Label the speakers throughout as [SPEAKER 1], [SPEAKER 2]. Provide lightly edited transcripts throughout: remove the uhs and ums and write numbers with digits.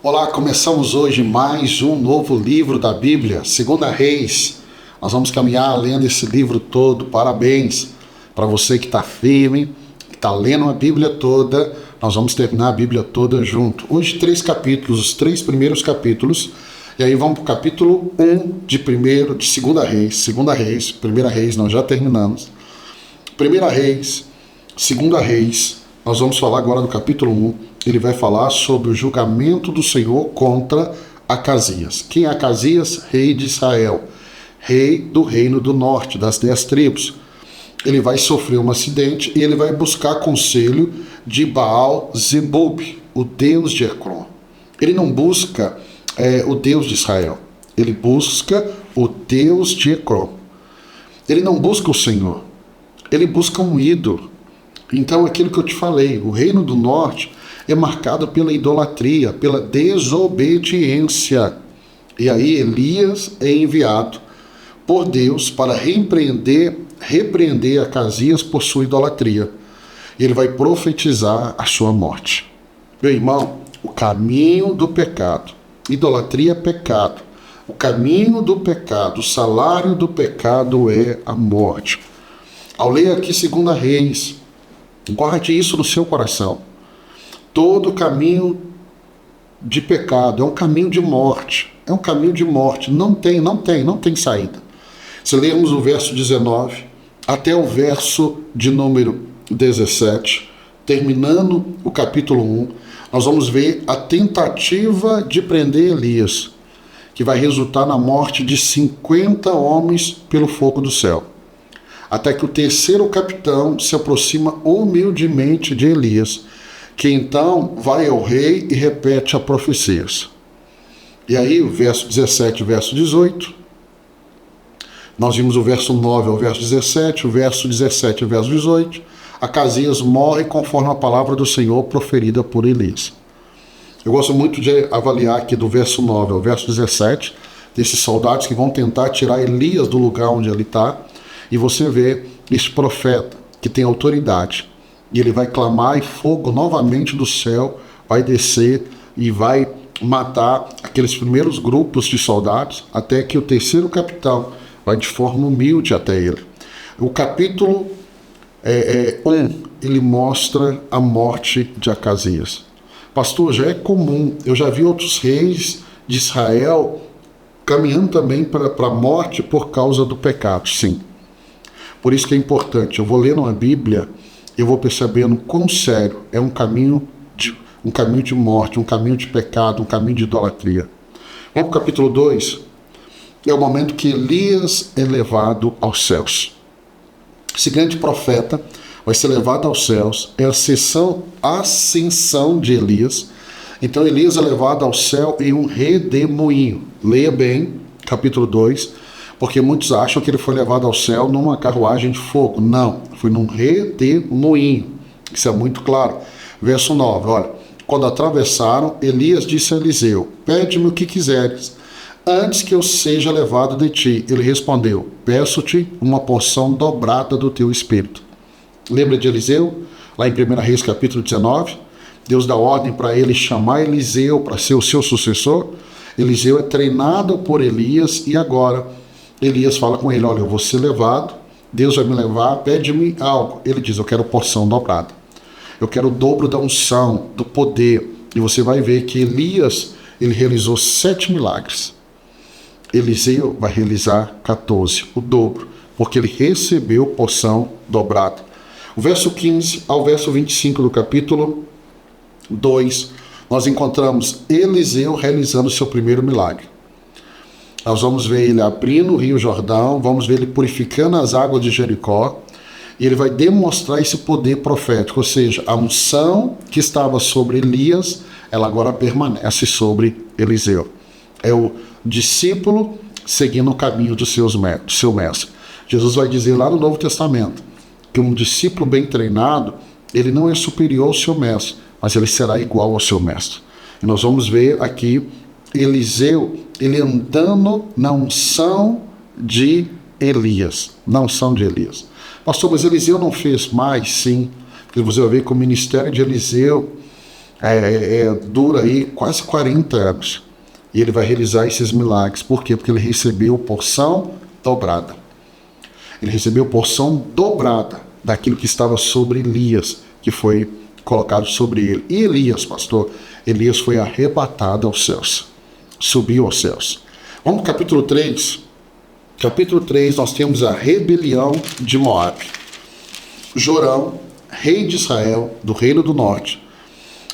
[SPEAKER 1] Olá, começamos hoje mais um novo livro da Bíblia, 2 Reis. Nós vamos caminhar lendo esse livro todo. Parabéns para você que está firme, que está lendo a Bíblia toda. Nós vamos terminar a Bíblia toda junto. Hoje 3 capítulos, os 3 primeiros capítulos. E aí vamos para o capítulo 1 de 2 Reis. 1 Reis nós já terminamos. 1 Reis, 2 Reis, nós vamos falar agora do capítulo 1. Ele vai falar sobre o julgamento do Senhor contra Acasias. Quem é Acasias? Rei de Israel, rei do reino do norte, das 10 tribos. Ele vai sofrer um acidente e ele vai buscar conselho de Baal-zebub, o deus de Ecrón. Ele não busca o Deus de Israel, ele busca o Deus de Ecrón. Ele não busca o Senhor, ele busca um ídolo. Então, aquilo que eu te falei, o reino do norte é marcado pela idolatria, pela desobediência. E aí Elias é enviado por Deus para repreender Acasias por sua idolatria. Ele vai profetizar a sua morte. Meu irmão, o caminho do pecado, idolatria é pecado. O caminho do pecado, o salário do pecado é a morte. Ao ler aqui 2 Reis, guarde isso no seu coração. Todo caminho de pecado é um caminho de morte. É um caminho de morte. Não tem saída. Se lermos o verso 19 até o verso de número 17, terminando o capítulo 1, nós vamos ver a tentativa de prender Elias, que vai resultar na morte de 50 homens pelo fogo do céu. Até que o terceiro capitão se aproxima humildemente de Elias, que então vai ao rei e repete a profecia. E aí o verso 17 e o verso 18, nós vimos o verso 9 ao verso 17, o verso 17 e o verso 18, Acasias morre conforme a palavra do Senhor proferida por Elias. Eu gosto muito de avaliar aqui do verso 9 ao verso 17, desses soldados que vão tentar tirar Elias do lugar onde ele está, e você vê esse profeta que tem autoridade, e ele vai clamar e fogo novamente do céu vai descer e vai matar aqueles primeiros grupos de soldados, até que o terceiro capitão vai de forma humilde até ele. O capítulo 1, ele mostra a morte de Acasias. Pastor, já é comum, eu já vi outros reis de Israel caminhando também para a morte por causa do pecado, sim. Por isso que é importante, eu vou lendo a Bíblia, eu vou percebendo quão sério é um caminho de morte, um caminho de pecado, um caminho de idolatria. Vamos para o capítulo 2, é o momento que Elias é levado aos céus. Esse grande profeta vai ser levado aos céus, é a ascensão de Elias. Então Elias é levado ao céu em um redemoinho. Leia bem, capítulo 2, porque muitos acham que ele foi levado ao céu numa carruagem de fogo. Não, foi num redemoinho. Isso é muito claro. Verso 9, olha. Quando atravessaram, Elias disse a Eliseu, pede-me o que quiseres, antes que eu seja levado de ti. Ele respondeu, peço-te uma porção dobrada do teu espírito. Lembra de Eliseu? Lá em 1 Reis capítulo 19, Deus dá ordem para ele chamar Eliseu para ser o seu sucessor. Eliseu é treinado por Elias e agora Elias fala com ele, olha, eu vou ser levado, Deus vai me levar, pede-me algo. Ele diz, eu quero porção dobrada. Eu quero o dobro da unção, do poder. E você vai ver que Elias, ele realizou 7 milagres. Eliseu vai realizar 14, o dobro, porque ele recebeu porção dobrada. O verso 15 ao verso 25 do capítulo 2, nós encontramos Eliseu realizando o seu primeiro milagre. Nós vamos ver ele abrindo o rio Jordão, vamos ver ele purificando as águas de Jericó, e ele vai demonstrar esse poder profético, ou seja, a unção que estava sobre Elias, ela agora permanece sobre Eliseu. É o discípulo seguindo o caminho do seu mestre. Jesus vai dizer lá no Novo Testamento que um discípulo bem treinado, ele não é superior ao seu mestre, mas ele será igual ao seu mestre. E nós vamos ver aqui Eliseu, ele andando na unção de Elias. Na unção de Elias. Pastor, mas Eliseu não fez mais? Sim. Porque você vai ver que o ministério de Eliseu dura aí quase 40 anos. E ele vai realizar esses milagres. Por quê? Porque ele recebeu porção dobrada. Ele recebeu porção dobrada daquilo que estava sobre Elias, que foi colocado sobre ele. E Elias, pastor, Elias foi arrebatado aos céus. Subiu aos céus. Vamos para o capítulo 3. Capítulo 3, nós temos a rebelião de Moabe. Jorão, rei de Israel, do reino do norte,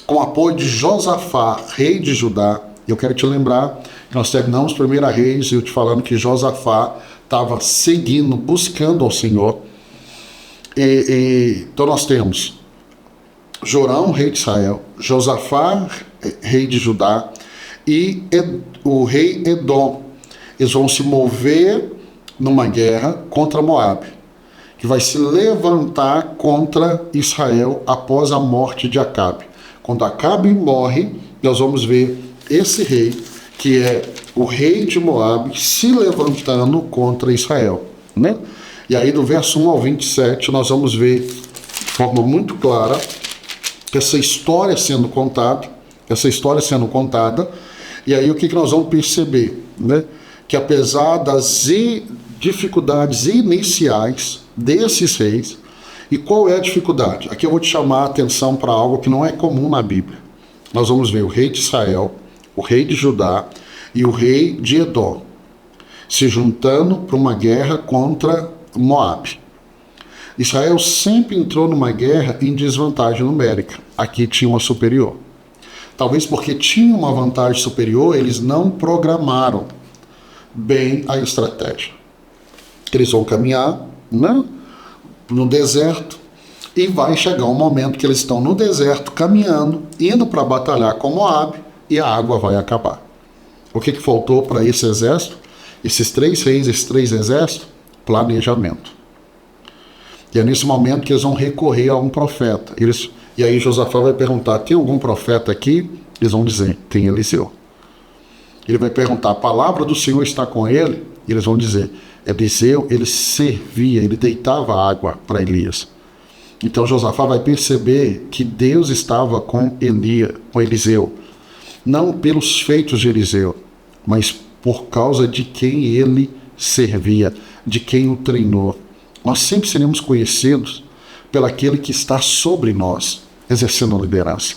[SPEAKER 1] com apoio de Josafá, rei de Judá. Eu quero te lembrar que nós terminamos 1 Reis, eu te falando que Josafá estava seguindo, buscando ao Senhor. Então nós temos Jorão, rei de Israel, Josafá, rei de Judá, e o rei Edom. Eles vão se mover numa guerra contra Moabe, que vai se levantar contra Israel após a morte de Acabe. Quando Acabe morre, nós vamos ver esse rei, que é o rei de Moabe, se levantando contra Israel, né? E aí do verso 1 ao 27 nós vamos ver de forma muito clara essa história sendo contada, e aí o que nós vamos perceber, né? Que apesar das dificuldades iniciais desses reis, e qual é a dificuldade? Aqui eu vou te chamar a atenção para algo que não é comum na Bíblia. Nós vamos ver o rei de Israel, o rei de Judá e o rei de Edom se juntando para uma guerra contra Moabe. Israel sempre entrou numa guerra em desvantagem numérica. Aqui tinha uma superior. Talvez porque tinha uma vantagem superior, eles não programaram bem a estratégia. Eles vão caminhar, né, no deserto, e vai chegar um momento que eles estão no deserto caminhando, indo para batalhar com Moabe, e a água vai acabar. O que faltou para esse exército? Esses 3 reis, esses 3 exércitos? Planejamento. E é nesse momento que eles vão recorrer a um profeta. E aí Josafá vai perguntar, tem algum profeta aqui? Eles vão dizer, tem Eliseu. Ele vai perguntar, a palavra do Senhor está com ele? E eles vão dizer, Eliseu, ele servia, ele deitava água para Elias. Então Josafá vai perceber que Deus estava com Eliseu. Não pelos feitos de Eliseu, mas por causa de quem ele servia, de quem o treinou. Nós sempre seremos conhecidos pelo aquele que está sobre nós, exercendo a liderança.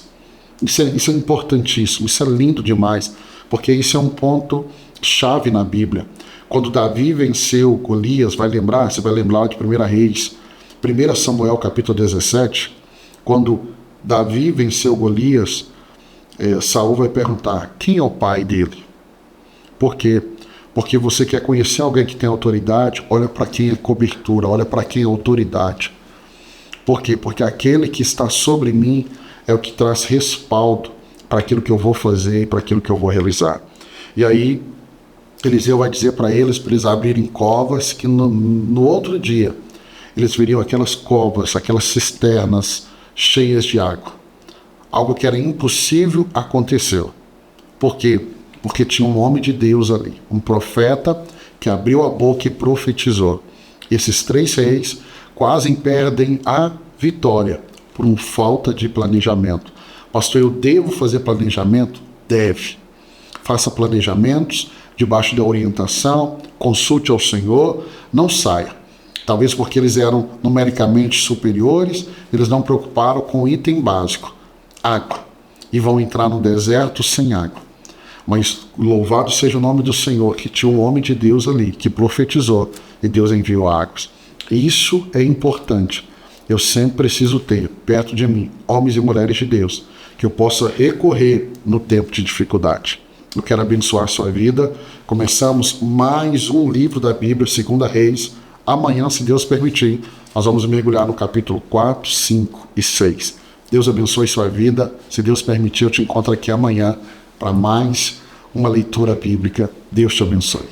[SPEAKER 1] Isso é importantíssimo, isso é lindo demais, porque isso é um ponto chave na Bíblia. Quando Davi venceu Golias, você vai lembrar de 1 Reis, 1 Samuel capítulo 17, quando Davi venceu Golias, Saul vai perguntar, quem é o pai dele? Por quê? Porque você quer conhecer alguém que tem autoridade, olha para quem é cobertura, olha para quem é autoridade. Por quê? Porque aquele que está sobre mim é o que traz respaldo para aquilo que eu vou fazer e para aquilo que eu vou realizar. E aí, Eliseu vai dizer para eles abrirem covas, que no outro dia eles veriam aquelas covas, aquelas cisternas cheias de água. Algo que era impossível aconteceu. Por quê? Porque tinha um homem de Deus ali, um profeta que abriu a boca e profetizou. Esses 3 reis quase perdem a vitória por uma falta de planejamento. Pastor, eu devo fazer planejamento? Deve. Faça planejamentos debaixo da orientação, consulte ao Senhor, não saia. Talvez porque eles eram numericamente superiores, eles não preocuparam com o item básico, água, e vão entrar no deserto sem água. Mas louvado seja o nome do Senhor, que tinha um homem de Deus ali, que profetizou, e Deus enviou águas. Isso é importante. Eu sempre preciso ter, perto de mim, homens e mulheres de Deus, que eu possa recorrer no tempo de dificuldade. Eu quero abençoar a sua vida. Começamos mais um livro da Bíblia, 2 Reis. Amanhã, se Deus permitir, nós vamos mergulhar no capítulo 4, 5 e 6. Deus abençoe sua vida. Se Deus permitir, eu te encontro aqui amanhã para mais uma leitura bíblica. Deus te abençoe.